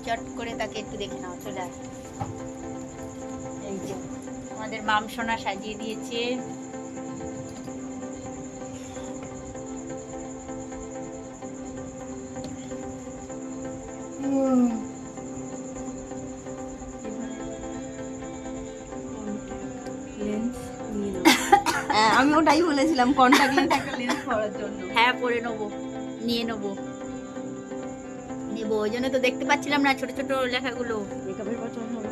চট করে তাকে একটু দেখে নাও, চলে আয়। এই যে আমাদের মাম সোনা সাজিয়ে দিয়েছে। আমি ওটাই বলেছিলাম কন্টাক্ট লেন্স একটা লেন্স পরার জন্য। হ্যাঁ পরে নেবো, নিয়ে নেবো, নেবো। ওই জন্য তো দেখতে পাচ্ছিলাম না ছোট ছোট লেখাগুলো। মেকআপের পছন্দ হবে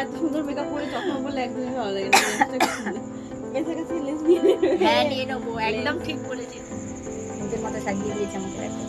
এত সুন্দর মেকআপ করে চশমা বললে একদমই ভালো লাগে না। এসে কাছে লেন্স নিয়ে হ্যাঁ নিয়ে নেবো, একদম ঠিক বলেছিস। ওদের মতো সাজিয়ে দিয়েছে আমাকে, দেখো।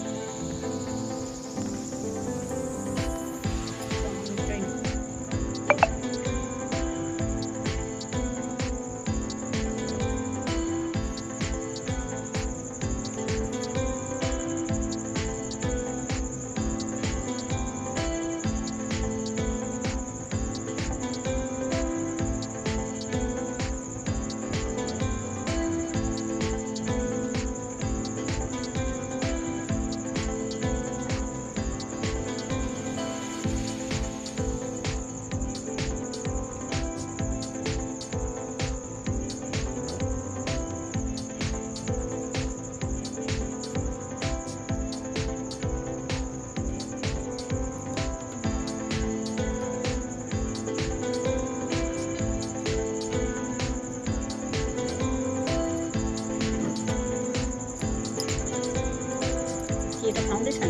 এটা ফাউন্ডেশন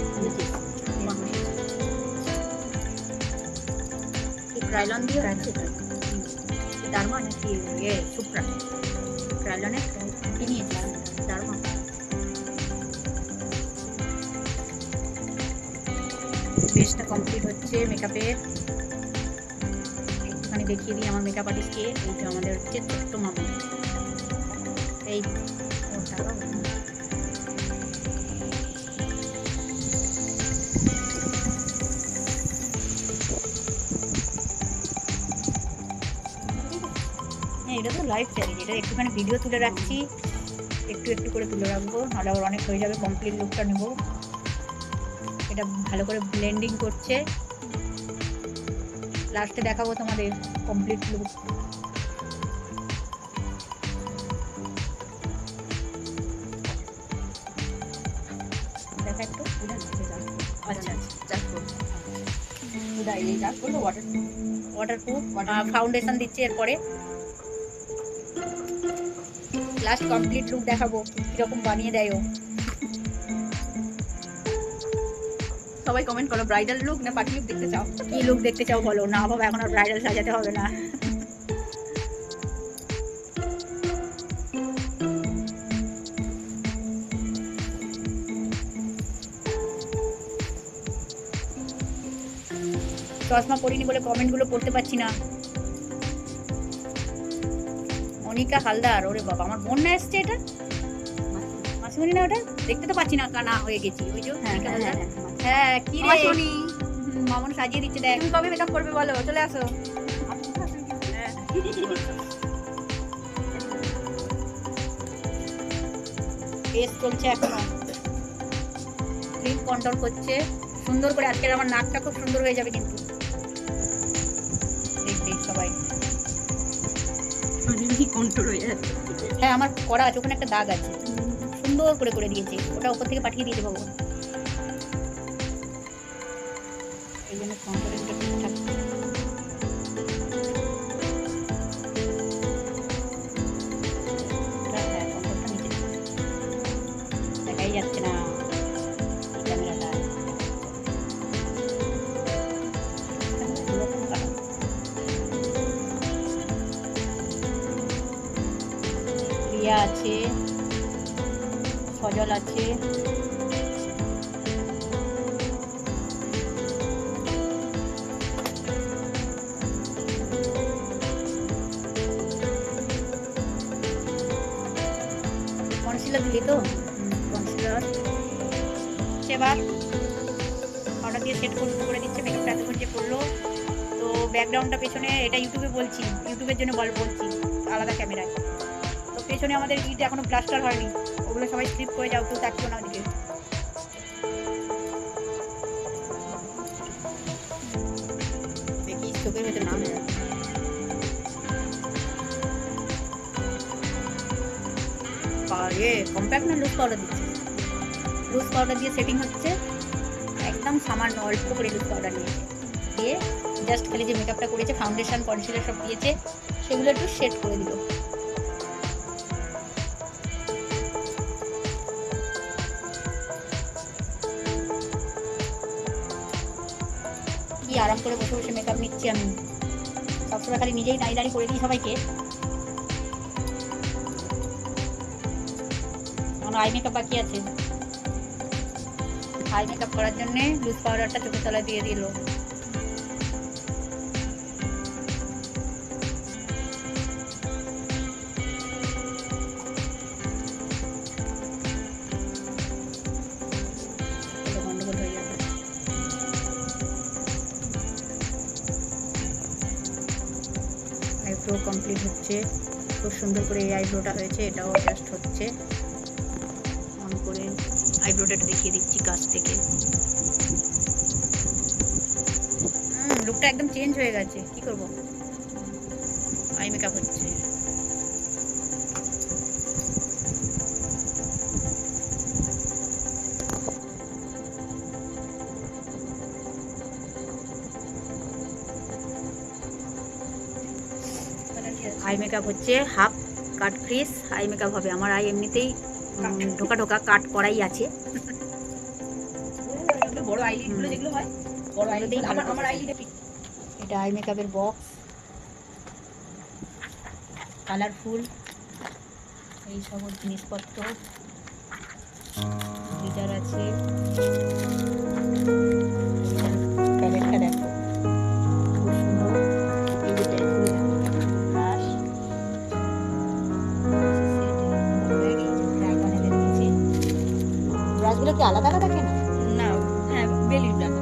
কি ক্রাইলন দিয়ে রাখছে, ডার্মা নাকি সুপ্রা? ক্রাইলনের কি নিয়েছে? ডার্মা। বেসটা কমপ্লিট হচ্ছে মেকআপের। একটুখানি দেখিয়ে দিই আমার মেকআপ আর্টিস্টকে। এই যে আমাদের হচ্ছে ছোট্ট মামা, এই এটা তো লাইভ চ্যালেঞ্জ, এটা একটুখানি ভিডিও তুলে রাখছি, একটু একটু করে তুলে রাখবো, নাহলে আবার অনেক হয়ে যাবে। কমপ্লিট লুকটা নেব। এটা ভালো করে ব্লেন্ডিং করছে, লাস্টে দেখাবো তোমাদের কমপ্লিট লুক। দেখা একটু। আচ্ছা আচ্ছা, ওয়াটারপ্রুফ ফাউন্ডেশন দিচ্ছে। এরপরে লাস্ট কমপ্লিট লুক দেখাবো কিরকম বানিয়ে দেয় ও। সবাই কমেন্ট করো ব্রাইডাল লুক না পার্টি লুক দেখতে চাও? কি লুক দেখতে চাও বলো। না বাবা, এখন আর ব্রাইডাল সাজাতে হবে না। চশমা পরিনি বলে কমেন্টগুলো পড়তে পারছি না। মনিকা হালদার, ওরে বাবা আমার বোন না এসছে। এটা মাসিমণি না? ওটা দেখতে তো পাচ্ছি না, কানা হয়ে গেছি। ওই যে মনিকা হালদার। হ্যাঁ কি রে সোনি, মামন সাজিয়ে দিচ্ছে দেখ। তুমি কবে মেকআপ করবে বলো, চলে আসো। ফেস চলছে এখনো, ক্রিম কন্ট্রোল করছে সুন্দর করে। আজকের আমার নাকটা খুব সুন্দর হয়ে যাবে কিন্তু দেখতে সবাই। কন্ট্রোল হয়ে যাচ্ছে। হ্যাঁ আমার করা আছে, ওখানে একটা দাগ আছে, সুন্দর করে করে দিয়েছে। ওটা উপর থেকে পাঠিয়ে দিয়েছে বাবু। এই জন্য কন্ট্রোলটা ঠিকঠাক। হ্যাঁ কন্ট্রোলটা নিচে দেখাই যাচ্ছে না ক্যামেরাটা। রিয়া আছে, সজল আছে, কনসিলার দিলি তো? কনসিলার এবার পাউডার দিয়ে সেট করে দিচ্ছে। মেকআপটা এতক্ষণ যে করলো, তো ব্যাকগ্রাউন্ডটা পেছনে, এটা ইউটিউবে বলছি, ইউটিউবের জন্য বলছি আলাদা ক্যামেরায়। তো পেছনে আমাদের ইট এখনো প্লাস্টার হয়নি, ওগুলো সবাই স্লিপ করে যাও, কেউ তাকিও না ওদিকে। চোখের ভেতরে চলে যাবে। আরে কম্প্যাক্ট না লুজ পাউডার দিচ্ছি, লুজ পাউডার দিয়ে সেটিং হচ্ছে। একদম সামান্য অল্প করে লুজ পাউডার নিয়েছে, দিয়ে জাস্ট খালি যে মেকআপটা করেছে, ফাউন্ডেশন কনসিলার সব দিয়েছে, সেগুলো একটু সেট করে দিল। কি আরাম করে বসে বসে মেকআপ নিচ্ছি আমি, সবসময় খালি নিজেই দাঁড়িয়ে করে দিই সবাইকে। আমার আই মেকআপ বাকি আছে, আই মেকআপ করার জন্য লুজ পাউডারটা চোখের তলায় দিয়ে দিল। গন্ডগোল হয়ে যাবে। আইব্রো কমপ্লিট হচ্ছে, খুব সুন্দর করে এই আইব্রোটা হয়েছে, এটাও জাস্ট হচ্ছে। অন করে আইব্রোটা দেখিয়ে দিচ্ছি কাছ থেকে। লুকটা একদম চেঞ্জ হয়ে গেছে, কি করব, আই মেকআপ হচ্ছে। আই মেকআপ হচ্ছে, হাফ কাট ক্রিস আই মেকআপ হবে। আমার আই এমনিতেই ঢোকা ঢোকা কাট করাই আছে। বড় আইলিড গুলো যেগুলো হয়, বড় আইলিড আমার আইলিডে এটা আই মেকআপের বক্স, কালারফুল এই সব জিনিসপত্র, গিটার আছে, প্যালেটটা দেখো খুব সুন্দর। এই যে ব্রাশ, ব্রাশগুলো কি আলাদা আলাদা কেন? না, হ্যাঁ বেলির ব্রাশ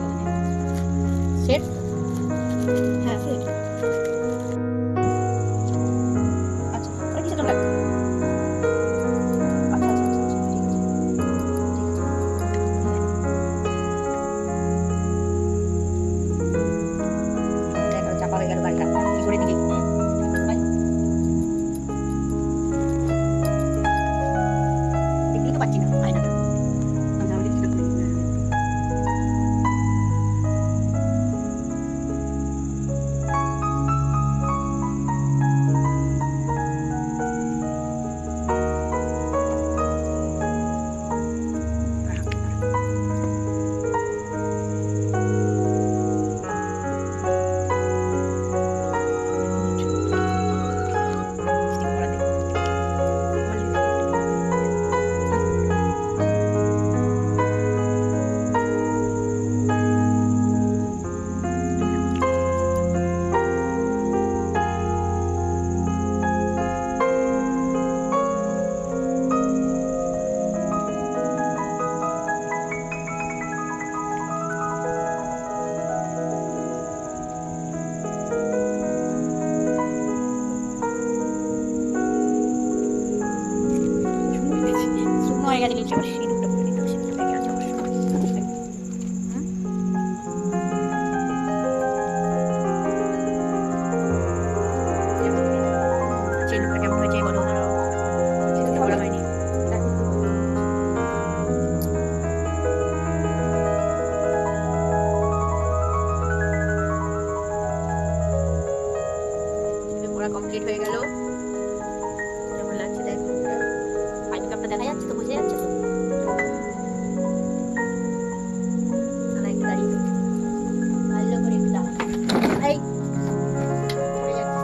সেট, হ্যাঁ সেট। আচ্ছা আর কিছু লাগবে? আচ্ছা আচ্ছা আচ্ছা ঠিক আছে। দেখো চাপা হয়ে গেল গাড়িটা, কি করে দিলি? দেখতেই তো পাচ্ছি না আয়নাটা। হয়ে গেছে কিছু, সিঁদুরটা পরে দিতে হবে, সিঁদুরটা লেগে আছে অবশ্য। সিঁদুরটা কেমন হয়েছে বলো, সিঁদুর বলা হয়নি। পড়া কমপ্লিট হয়ে গেল, কেমন লাগছে দেখো, আই মেকআপটা দেখা যাচ্ছে তো, বোঝা যাচ্ছে তো? দাঁড়িয়ে ভালো করে একটু দাঁড়া, এই পড়ে যাচ্ছে।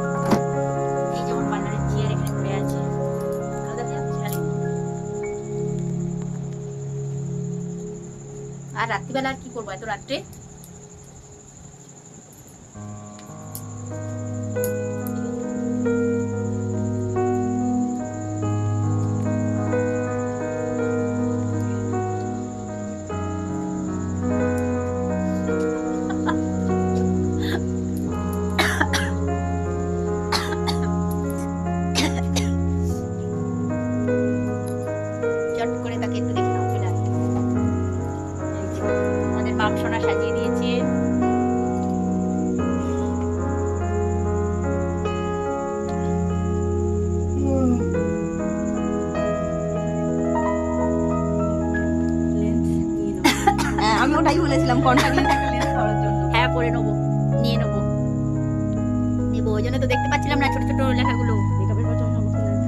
এই যেমন পার্লারের চেয়ার এখানে পড়ে আছে, ভালো দেখা যাচ্ছে। আর রাত্রিবেলা আর কি করবো এত রাত্রে? চট করে তাকে একটু দেখে নাও, চলে আসবে। আমাদের বাপ সোনা সাজিয়ে দিয়েছে। কন্টাক্ট লেন্স একটা লেন্স করার জন্য। হ্যাঁ পরে নেবো, নিয়ে নেবো ওই জন্য তো দেখতে পাচ্ছিলাম না ছোট ছোট লেখাগুলো। মেকআপের পর চশমা পরতে লাগে।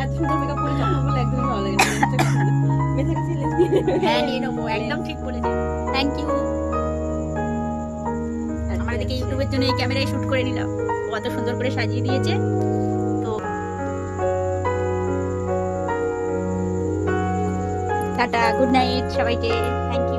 এত সুন্দর মেকআপ করে চশমা পরলে একদমই ভালো লাগে না। মেয়েদের কাছে লেন্স নিয়ে হ্যাঁ নিয়ে নেবো, একদম ঠিক বলেছে, থ্যাংক ইউ। আমার এদিকে ইউটিউবের জন্য এই ক্যামেরায় শুট করে নিলাম, ও এত সুন্দর করে সাজিয়ে দিয়েছে। তো টাটা, গুড নাইট সবাইকে, থ্যাংক ইউ।